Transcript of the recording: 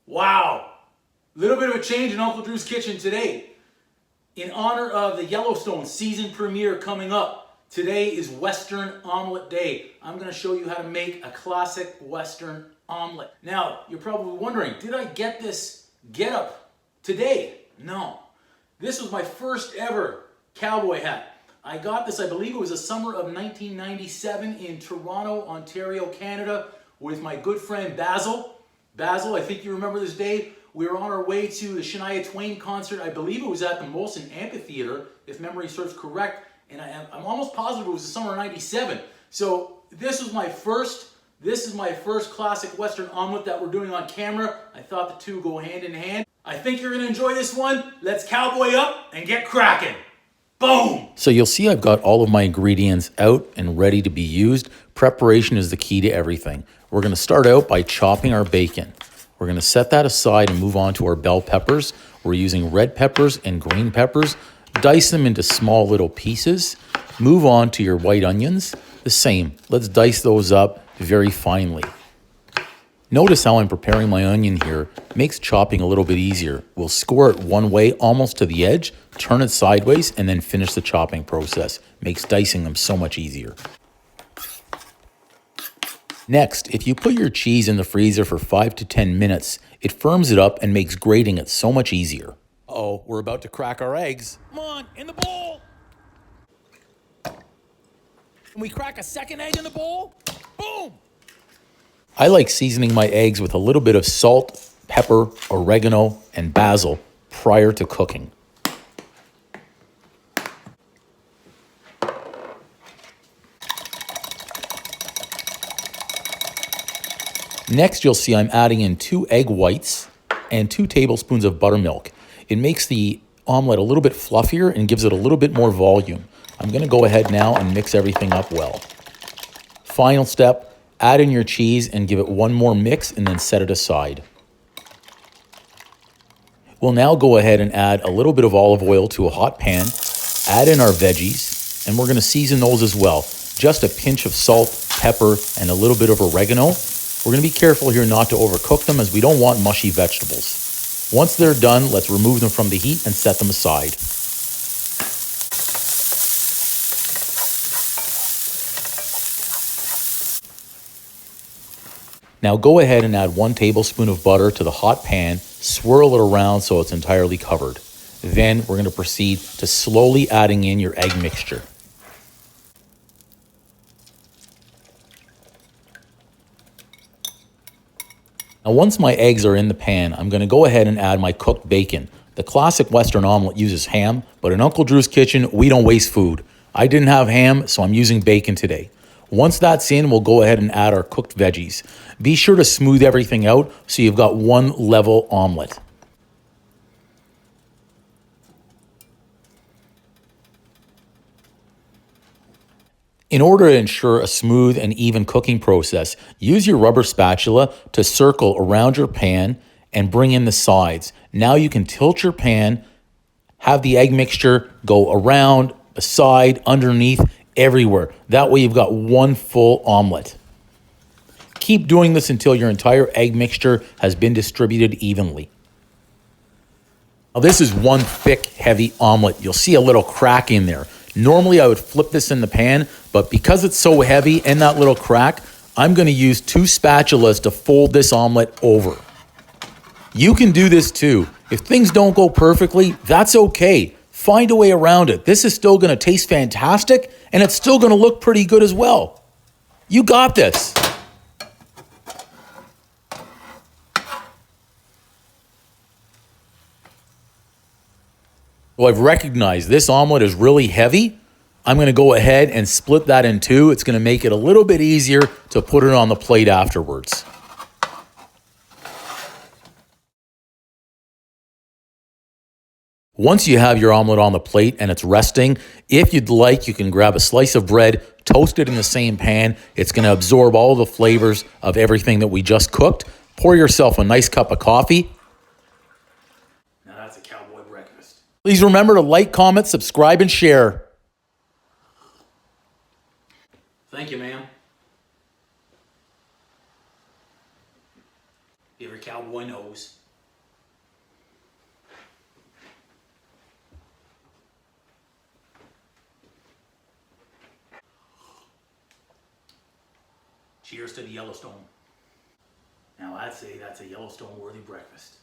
Wow! Little bit of a change in Uncle Drew's kitchen today. In honor of the Yellowstone season premiere coming up, today is Western Omelette Day. I'm going to show you how to make a classic Western omelette. Now, you're probably wondering, did I get this getup today? No. This was my first ever cowboy hat. I got this, I believe it was the summer of 1997 in Toronto, Ontario, Canada, with my good friend Basil. Basil, I think you remember this day. We were on our way to the Shania Twain concert. I believe it was at the Molson Amphitheater, if memory serves correct. And I'm almost positive it was the summer of 97. So this is my first classic Western omelet that we're doing on camera. I thought the two go hand in hand. I think you're gonna enjoy this one. Let's cowboy up and get cracking. Boom! So you'll see I've got all of my ingredients out and ready to be used. Preparation is the key to everything. We're going to start out by chopping our bacon. We're going to set that aside and move on to our bell peppers. We're using red peppers and green peppers. Dice them into small little pieces. Move on to your white onions. The same. Let's dice those up very finely. Notice how I'm preparing my onion here. Makes chopping a little bit easier. We'll score it one way almost to the edge, turn it sideways, and then finish the chopping process. Makes dicing them so much easier. Next, if you put your cheese in the freezer for 5 to 10 minutes, it firms it up and makes grating it so much easier. Uh-oh, we're about to crack our eggs. Come on, in the bowl! Can we crack a second egg in the bowl? Boom! I like seasoning my eggs with a little bit of salt, pepper, oregano, and basil prior to cooking. Next, you'll see I'm adding in 2 egg whites and 2 tablespoons of buttermilk. It makes the omelet a little bit fluffier and gives it a little bit more volume. I'm going to go ahead now and mix everything up well. Final step. Add in your cheese and give it one more mix and then set it aside. We'll now go ahead and add a little bit of olive oil to a hot pan, add in our veggies, and we're going to season those as well. Just a pinch of salt, pepper, and a little bit of oregano. We're going to be careful here not to overcook them as we don't want mushy vegetables. Once they're done, let's remove them from the heat and set them aside. Now go ahead and add 1 tablespoon of butter to the hot pan, swirl it around so it's entirely covered. Then we're going to proceed to slowly adding in your egg mixture. Now once my eggs are in the pan, I'm going to go ahead and add my cooked bacon. The classic Western omelet uses ham, but in Uncle Drew's kitchen, we don't waste food. I didn't have ham, so I'm using bacon today. Once that's in, we'll go ahead and add our cooked veggies. Be sure to smooth everything out so you've got one level omelet. In order to ensure a smooth and even cooking process, use your rubber spatula to circle around your pan and bring in the sides. Now you can tilt your pan, have the egg mixture go around, the side, underneath, everywhere. That way you've got one full omelet. Keep doing this until your entire egg mixture has been distributed evenly. Now this is one thick, heavy omelet. You'll see a little crack in there. Normally I would flip this in the pan, but because it's so heavy and that little crack, I'm going to use 2 spatulas to fold this omelet over. You can do this too. If things don't go perfectly, that's okay. Find a way around it. This is still going to taste fantastic, and it's still going to look pretty good as well. You got this. Well, I've recognized this omelet is really heavy. I'm going to go ahead and split that in 2. It's going to make it a little bit easier to put it on the plate afterwards. Once you have your omelet on the plate and it's resting, if you'd like, you can grab a slice of bread, toast it in the same pan. It's going to absorb all the flavors of everything that we just cooked. Pour yourself a nice cup of coffee. Now that's a cowboy breakfast. Please remember to like, comment, subscribe, and share. Thank you, ma'am. Every cowboy knows. Cheers to the Yellowstone. Now I'd say that's a Yellowstone worthy breakfast.